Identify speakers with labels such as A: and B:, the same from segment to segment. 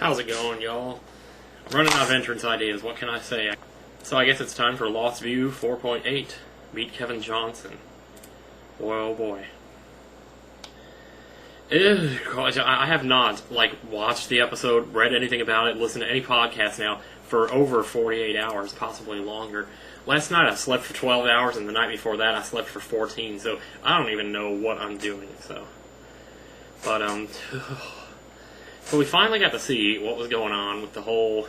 A: How's it going, y'all? Running out of entrance ideas, what can I say? So I guess it's time for Lostview 4.8. Meet Kevin Johnson. Boy, oh boy. I have not, watched the episode, read anything about it, listened to any podcast now for over 48 hours, possibly longer. Last night I slept for 12 hours, and the night before that I slept for 14, so I don't even know what I'm doing, so. But, so we finally got to see what was going on with the whole,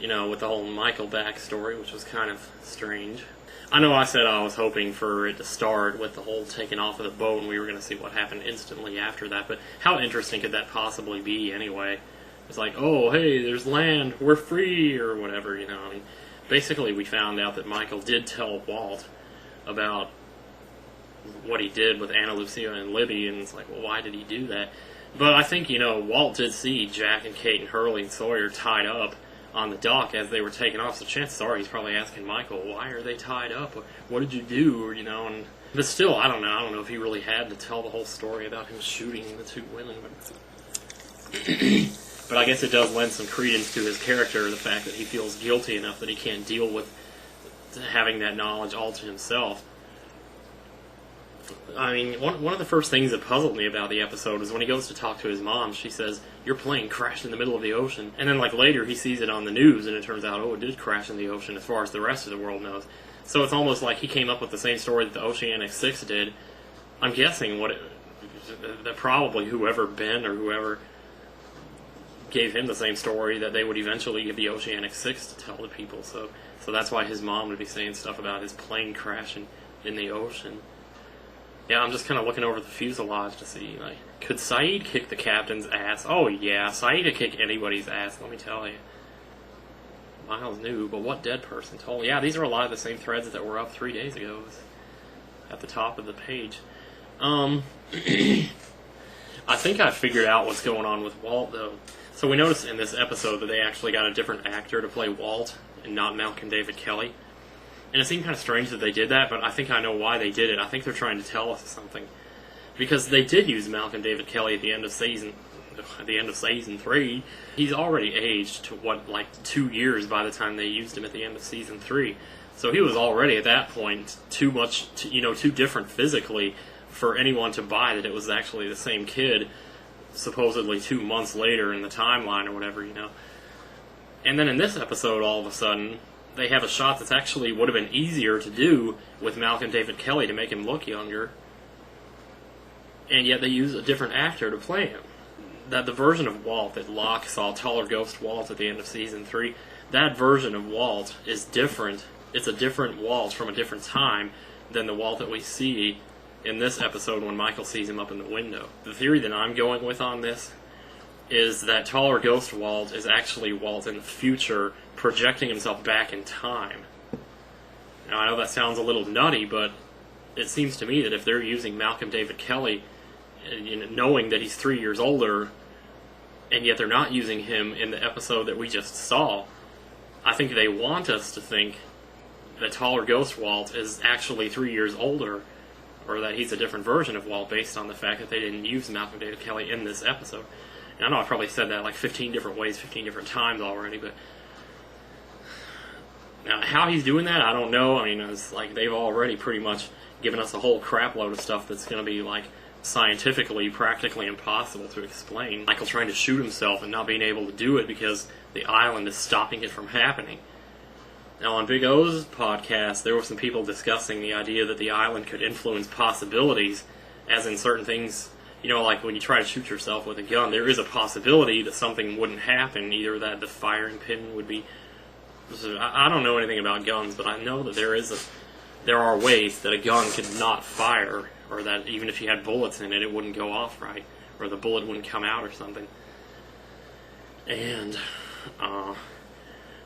A: with the whole Michael backstory, which was kind of strange. I know I said I was hoping for it to start with the whole taking off of the boat and we were going to see what happened instantly after that, but how interesting could that possibly be anyway? It's like, oh, hey, there's land, we're free, or whatever, I mean, basically we found out that Michael did tell Walt about what he did with Anna Lucia and Libby, and it's like, well, why did he do that? But I think, Walt did see Jack and Kate and Hurley and Sawyer tied up on the dock as they were taking off, so chances are he's probably asking Michael, why are they tied up? What did you do? But still, I don't know if he really had to tell the whole story about him shooting the two women. But I guess it does lend some credence to his character, the fact that he feels guilty enough that he can't deal with having that knowledge all to himself. I mean, one of the first things that puzzled me about the episode is when he goes to talk to his mom, she says, your plane crashed in the middle of the ocean. And then, later he sees it on the news, and it turns out, it did crash in the ocean as far as the rest of the world knows. So it's almost like he came up with the same story that the Oceanic 6 did. I'm guessing that probably whoever, Ben or whoever, gave him the same story, that they would eventually give the Oceanic 6 to tell the people. So that's why his mom would be saying stuff about his plane crashing in the ocean. Yeah, I'm just kind of looking over the fuselage to see, could Saeed kick the captain's ass? Oh, yeah, Saeed could kick anybody's ass, let me tell you. Miles knew, but what dead person told? Yeah, these are a lot of the same threads that were up 3 days ago at the top of the page. I think I figured out what's going on with Walt, though. So we noticed in this episode that they actually got a different actor to play Walt, and not Malcolm David Kelly. And it seemed kind of strange that they did that, but I think I know why they did it. I think they're trying to tell us something. Because they did use Malcolm David Kelly at the end of season 3. He's already aged to, 2 years by the time they used him at the end of season 3. So he was already, at that point, too different physically for anyone to buy that it was actually the same kid, supposedly 2 months later in the timeline or whatever, And then in this episode, all of a sudden, they have a shot that's actually would have been easier to do with Malcolm David Kelly to make him look younger, and yet they use a different actor to play him. That the version of Walt that Locke saw, Taller Ghost Walt, at the end of season 3, that version of Walt is different. It's a different Walt from a different time than the Walt that we see in this episode when Michael sees him up in the window. The theory that I'm going with on this is that Taller Ghost Walt is actually Walt in the future, projecting himself back in time. Now, I know that sounds a little nutty, but it seems to me that if they're using Malcolm David Kelly, knowing that he's 3 years older, and yet they're not using him in the episode that we just saw, I think they want us to think that Taller Ghost Walt is actually 3 years older, or that he's a different version of Walt based on the fact that they didn't use Malcolm David Kelly in this episode. And I know I probably said that 15 different ways, 15 different times already, but now, how he's doing that, I don't know. I mean, it's they've already pretty much given us a whole crapload of stuff that's going to be, scientifically, practically impossible to explain. Michael trying to shoot himself and not being able to do it because the island is stopping it from happening. Now, on Big O's podcast, there were some people discussing the idea that the island could influence possibilities, as in certain things, when you try to shoot yourself with a gun, there is a possibility that something wouldn't happen, either that the firing pin would be... I don't know anything about guns, but I know that there are ways that a gun could not fire, or that even if you had bullets in it, it wouldn't go off right, or the bullet wouldn't come out or something. And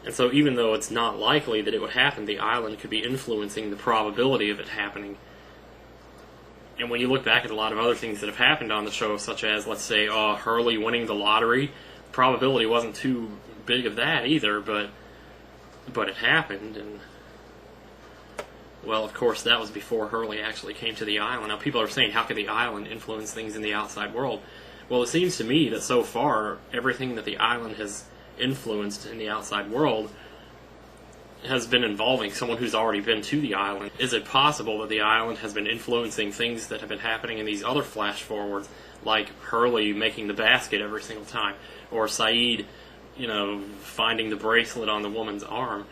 A: so even though it's not likely that it would happen, the island could be influencing the probability of it happening. And when you look back at a lot of other things that have happened on the show, such as, let's say, Hurley winning the lottery, probability wasn't too big of that either, but it happened, and, well, of course, that was before Hurley actually came to the island. Now, people are saying, how could the island influence things in the outside world? Well, it seems to me that so far, everything that the island has influenced in the outside world has been involving someone who's already been to the island. Is it possible that the island has been influencing things that have been happening in these other flash forwards, like Hurley making the basket every single time, or Saeed, finding the bracelet on the woman's arm?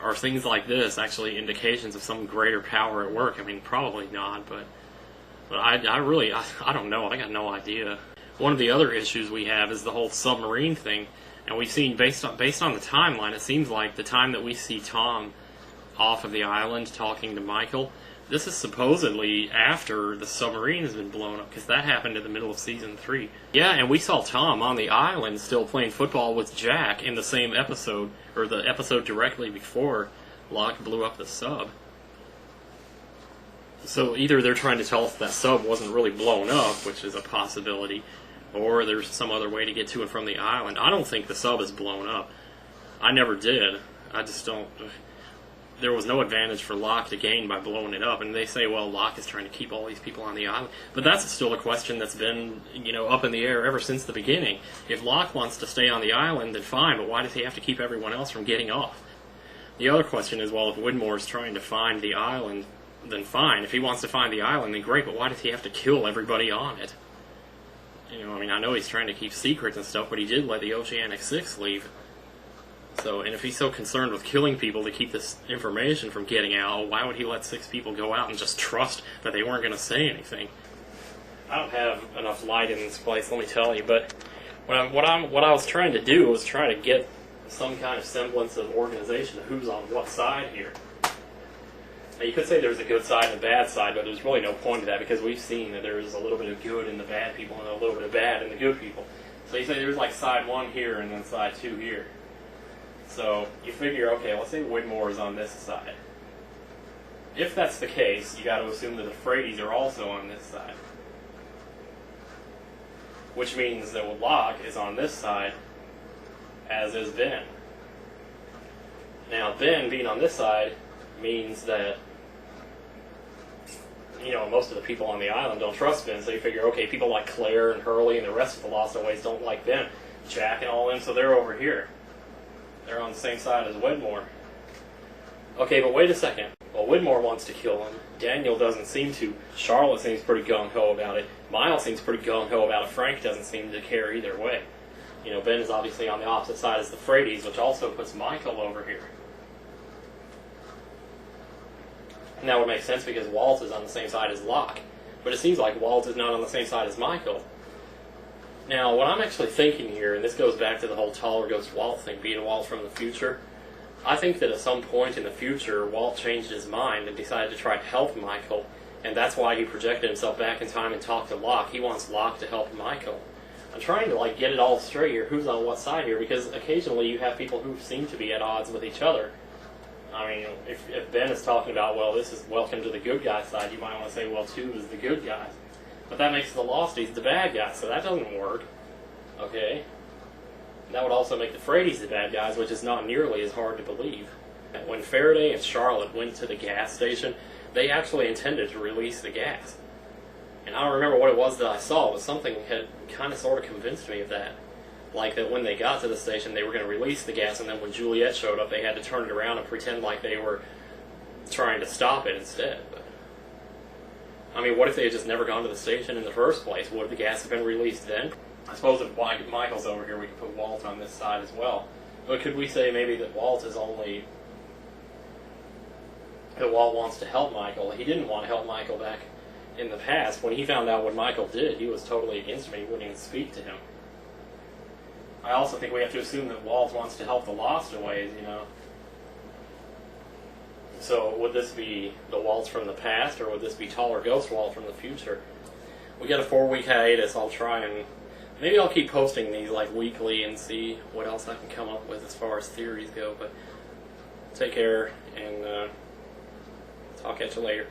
A: Are things like this actually indications of some greater power at work? I mean, probably not, but I don't know. I got no idea. One of the other issues we have is the whole submarine thing. And we've seen, based on the timeline, it seems like the time that we see Tom off of the island talking to Michael, this is supposedly after the submarine has been blown up, because that happened in the middle of Season 3. Yeah, and we saw Tom on the island still playing football with Jack in the same episode, or the episode directly before Locke blew up the sub. So either they're trying to tell us that sub wasn't really blown up, which is a possibility, or there's some other way to get to and from the island. I don't think the sub is blown up. I never did. I just don't... There was no advantage for Locke to gain by blowing it up. And they say, well, Locke is trying to keep all these people on the island. But that's still a question that's been, up in the air ever since the beginning. If Locke wants to stay on the island, then fine, but why does he have to keep everyone else from getting off? The other question is, well, if Widmore is trying to find the island, then fine. If he wants to find the island, then great, but why does he have to kill everybody on it? I know he's trying to keep secrets and stuff, but he did let the Oceanic Six leave. So, and if he's so concerned with killing people to keep this information from getting out, why would he let 6 people go out and just trust that they weren't going to say anything? I don't have enough light in this place, let me tell you, but what I was trying to do was try to get some kind of semblance of organization of who's on what side here. Now, you could say there's a good side and a bad side, but there's really no point to that, because we've seen that there's a little bit of good in the bad people and a little bit of bad in the good people. So you say there's like side 1 here and then side 2 here. So you figure, okay, let's say Widmore is on this side. If that's the case, you got to assume that the Frades are also on this side. Which means that Locke is on this side, as is Ben. Now, Ben being on this side means that, most of the people on the island don't trust Ben, so you figure, okay, people like Claire and Hurley and the rest of the Lostaways don't like Ben. Jack and all them, so they're over here. They're on the same side as Widmore. Okay, but wait a second. Well, Widmore wants to kill him. Daniel doesn't seem to. Charlotte seems pretty gung-ho about it. Miles seems pretty gung-ho about it. Frank doesn't seem to care either way. Ben is obviously on the opposite side as the Frades, which also puts Michael over here. And that would make sense because Walt is on the same side as Locke. But it seems like Walt is not on the same side as Michael. Now, what I'm actually thinking here, and this goes back to the whole Taller Ghost Walt thing, being Walt from the future, I think that at some point in the future, Walt changed his mind and decided to try to help Michael, and that's why he projected himself back in time and talked to Locke. He wants Locke to help Michael. I'm trying to get it all straight here, who's on what side here, because occasionally you have people who seem to be at odds with each other. If Ben is talking about, well, this is welcome to the good guy side, you might want to say, well, 2 is the good guys. But that makes the Losties the bad guys, so that doesn't work. Okay? That would also make the Frades the bad guys, which is not nearly as hard to believe. When Faraday and Charlotte went to the gas station, they actually intended to release the gas. And I don't remember what it was that I saw, but something had kind of sort of convinced me of that. Like that when they got to the station, they were going to release the gas, and then when Juliet showed up, they had to turn it around and pretend like they were trying to stop it instead. But, what if they had just never gone to the station in the first place? Would the gas have been released then? I suppose if Michael's over here, we could put Walt on this side as well. But could we say maybe that Walt wants to help Michael? He didn't want to help Michael back in the past. When he found out what Michael did, he was totally against him. He wouldn't even speak to him. I also think we have to assume that Walt wants to help the Lostaways, So would this be the Waltz from the past, or would this be Taller Ghost Walt from the future? We got a 4-week hiatus. I'll try and... Maybe I'll keep posting these weekly and see what else I can come up with as far as theories go. But take care, and I'll catch you later.